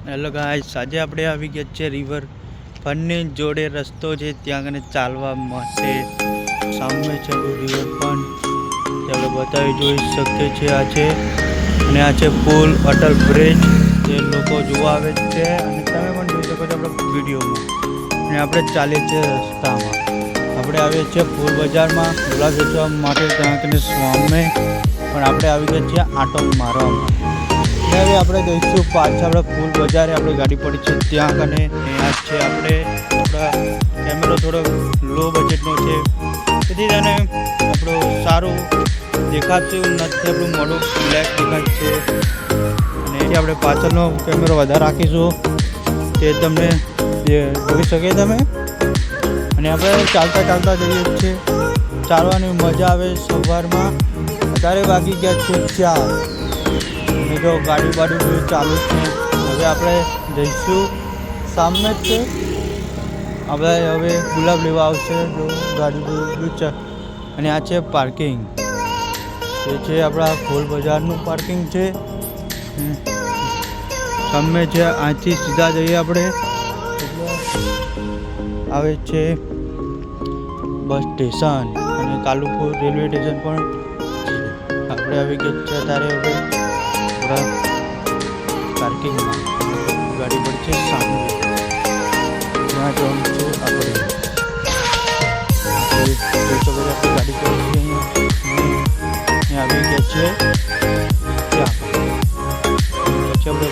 Hello guys, આજે આપણે આવી ગયા છે રિવર ફનની જોડે રસ્તો છે ત્યાં કને ચાલવા માટે. સામે છે રિવર ફન, તે આપણે બતાવી જોઈ શકીએ છીએ. આ છે અને આ છે પુલ, અટલ બ્રિજ, જે લોકો જોવા આવે છે અને તમે પણ જોઈ શકો છો આપણા વિડીયોમાં. અને આપણે ચાલીએ છીએ રસ્તામાં. આપણે આવીએ છીએ ફૂલ બજારમાં ગુલાબ વેચવા માટે, ત્યાં કને સામે પણ આપણે આવી ગયા છીએ આંટો મારવામાં. હવે આપણે જઈશું પાછા આપણા ફૂલ બજારે. આપણી ગાડી પડી છે ત્યાં કને. અહીંયા છે આપણા કેમેરો થોડો લો બજેટનો છે, તેથી તેને આપણું સારું દેખાતું નથી, આપણું મોઢું બ્લેક દેખાય છે. અને એથી આપણે પાછળનો કેમેરો વધારે રાખીશું, તે તમને જોઈ શકે તમે. અને આપણે ચાલતા ચાલતા જઈએ છીએ. ચાલવાની મજા આવે સવારમાં. અત્યારે વાગી ગયા છે 4 અને જો ગાડી બાડી ચાલુ છે. હવે આપણે જઈશું, સામે જ છે. આપણે હવે ગુલાબ લેવા આવશે જો ગાડી. અને આ છે પાર્કિંગ, એ છે આપણા ફૂલ બજારનું પાર્કિંગ છે. સામે છે, અહીંથી સીધા જઈએ આપણે આવે છે બસ સ્ટેશન અને કાલુપુર રેલવે સ્ટેશન પણ આપણે આવી ગયા છે. ત્યારે હવે થોડા પાર્કિંગમાં ગાડી પડી છે સામે, ત્યાં જવાનું છે આપણે. ગાડી પડી છે અહીંયા આવી ગયા છે ત્યાં. પછી આપણે